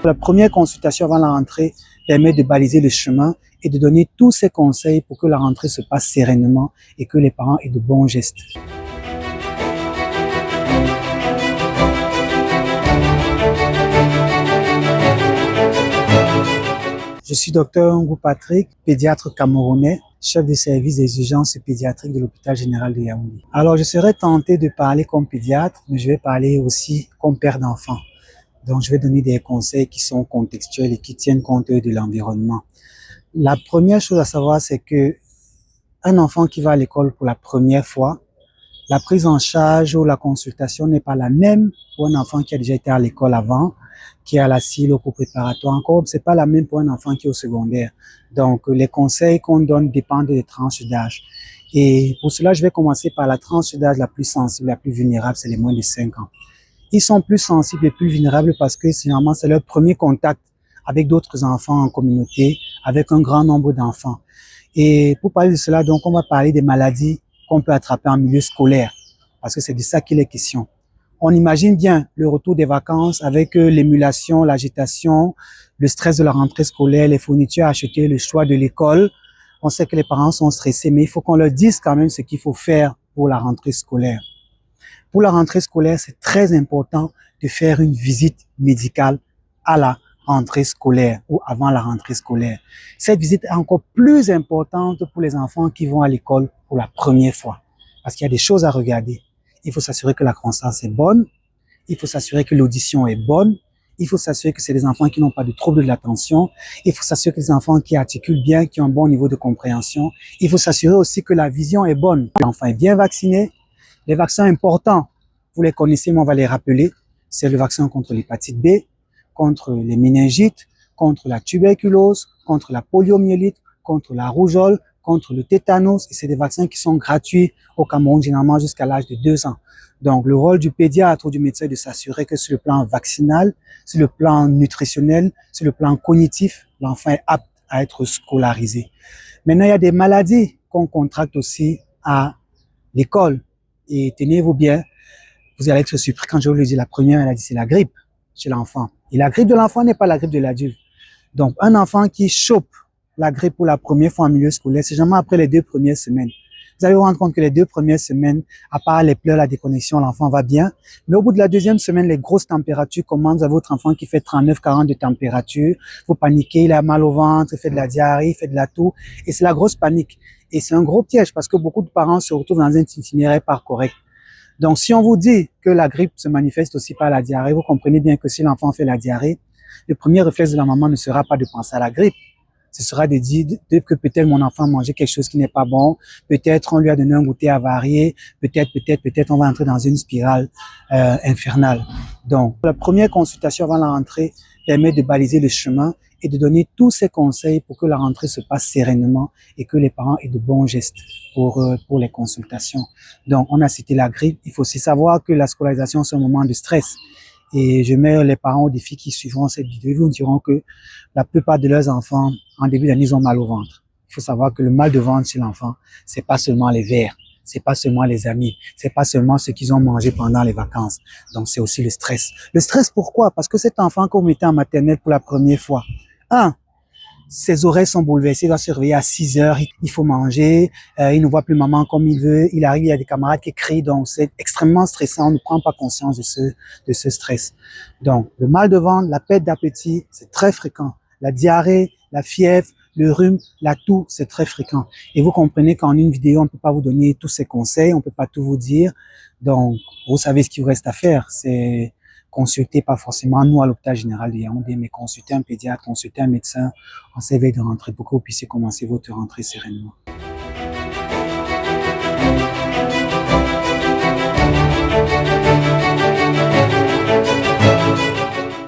la première consultation avant la rentrée permet de baliser le chemin et de donner tous ces conseils pour que la rentrée se passe sereinement et que les parents aient de bons gestes. Je suis Dr Ngou Patrick, pédiatre camerounais, chef de service des urgences pédiatriques de l'hôpital général de Yaoundé. Alors, je serais tenté de parler comme pédiatre, mais je vais parler aussi comme père d'enfant. Donc, je vais donner des conseils qui sont contextuels et qui tiennent compte de l'environnement. La première chose à savoir, c'est que un enfant qui va à l'école pour la première fois, la prise en charge ou la consultation n'est pas la même pour un enfant qui a déjà été à l'école avant, qui est à la CIL ou au préparatoire. Encore, c'est pas la même pour un enfant qui est au secondaire. Donc, les conseils qu'on donne dépendent des tranches d'âge. Et pour cela, je vais commencer par la tranche d'âge la plus sensible, la plus vulnérable, c'est les moins de 5 ans. Ils sont plus sensibles et plus vulnérables parce que finalement, c'est leur premier contact avec d'autres enfants en communauté, avec un grand nombre d'enfants. Et pour parler de cela, donc, on va parler des maladies qu'on peut attraper en milieu scolaire, parce que c'est de ça qu'il est question. On imagine bien le retour des vacances avec l'émulation, l'agitation, le stress de la rentrée scolaire, les fournitures à acheter, le choix de l'école. On sait que les parents sont stressés, mais il faut qu'on leur dise quand même ce qu'il faut faire pour la rentrée scolaire. Pour la rentrée scolaire, c'est très important de faire une visite médicale à la rentrée scolaire ou avant la rentrée scolaire. Cette visite est encore plus importante pour les enfants qui vont à l'école pour la première fois, parce qu'il y a des choses à regarder. Il faut s'assurer que la croissance est bonne, il faut s'assurer que l'audition est bonne, il faut s'assurer que c'est des enfants qui n'ont pas de troubles de l'attention, il faut s'assurer que les enfants qui articulent bien, qui ont un bon niveau de compréhension, il faut s'assurer aussi que la vision est bonne. L'enfant est bien vacciné. Les vaccins importants, vous les connaissez, mais on va les rappeler, c'est le vaccin contre l'hépatite B, contre les méningites, contre la tuberculose, contre la poliomyélite, contre la rougeole, contre le tétanos. Et c'est des vaccins qui sont gratuits au Cameroun, généralement jusqu'à l'âge de 2 ans. Donc, le rôle du pédiatre ou du médecin est de s'assurer que sur le plan vaccinal, sur le plan nutritionnel, sur le plan cognitif, l'enfant est apte à être scolarisé. Maintenant, il y a des maladies qu'on contracte aussi à l'école. Et tenez-vous bien, vous allez être surpris quand je vous le dis, la première maladie, c'est la grippe chez l'enfant. Et la grippe de l'enfant n'est pas la grippe de l'adulte. Donc, un enfant qui chope la grippe pour la première fois en milieu scolaire, c'est jamais après les 2 premières semaines. Vous allez vous rendre compte que les 2 premières semaines, à part les pleurs, la déconnexion, l'enfant va bien. Mais au bout de la 2e semaine, les grosses températures commencent. À votre enfant qui fait 39-40 de température. Vous paniquez, il a mal au ventre, il fait de la diarrhée, il fait de la toux. Et c'est la grosse panique. Et c'est un gros piège parce que beaucoup de parents se retrouvent dans un itinéraire pas correct. Donc, si on vous dit que la grippe se manifeste aussi par la diarrhée, vous comprenez bien que si l'enfant fait la diarrhée, le premier réflexe de la maman ne sera pas de penser à la grippe. Ce sera de dire que peut-être mon enfant a mangé quelque chose qui n'est pas bon, peut-être on lui a donné un goûter avarié, peut-être on va entrer dans une spirale infernale. Donc, la première consultation avant la rentrée permet de baliser le chemin et de donner tous ces conseils pour que la rentrée se passe sereinement et que les parents aient de bons gestes pour les consultations. Donc, on a cité la grippe. Il faut aussi savoir que la scolarisation, c'est un moment de stress. Et je mets les parents au défi qui suivront cette vidéo. Ils vous diront que la plupart de leurs enfants, en début d'année, ils ont mal au ventre. Il faut savoir que le mal de ventre chez l'enfant, c'est pas seulement les vers, c'est pas seulement les amis, c'est pas seulement ce qu'ils ont mangé pendant les vacances. Donc, c'est aussi le stress. Le stress, pourquoi? Parce que cet enfant que vous mettez en maternelle pour la première fois, ses oreilles sont bouleversées, il doit se réveiller à 6 heures, il faut manger, il ne voit plus maman comme il veut, il arrive, il y a des camarades qui crient, donc c'est extrêmement stressant, on ne prend pas conscience de ce stress. Donc, le mal de ventre, la perte d'appétit, c'est très fréquent. La diarrhée, la fièvre, le rhume, la toux, c'est très fréquent. Et vous comprenez qu'en une vidéo, on ne peut pas vous donner tous ces conseils, on ne peut pas tout vous dire. Donc, vous savez ce qu'il vous reste à faire, c'est consulter pas forcément nous à l'hôpital général de Yaoundé, mais consulter un pédiatre, consulter un médecin en s'éveille de rentrée pour que vous puissiez commencer votre rentrée sereinement.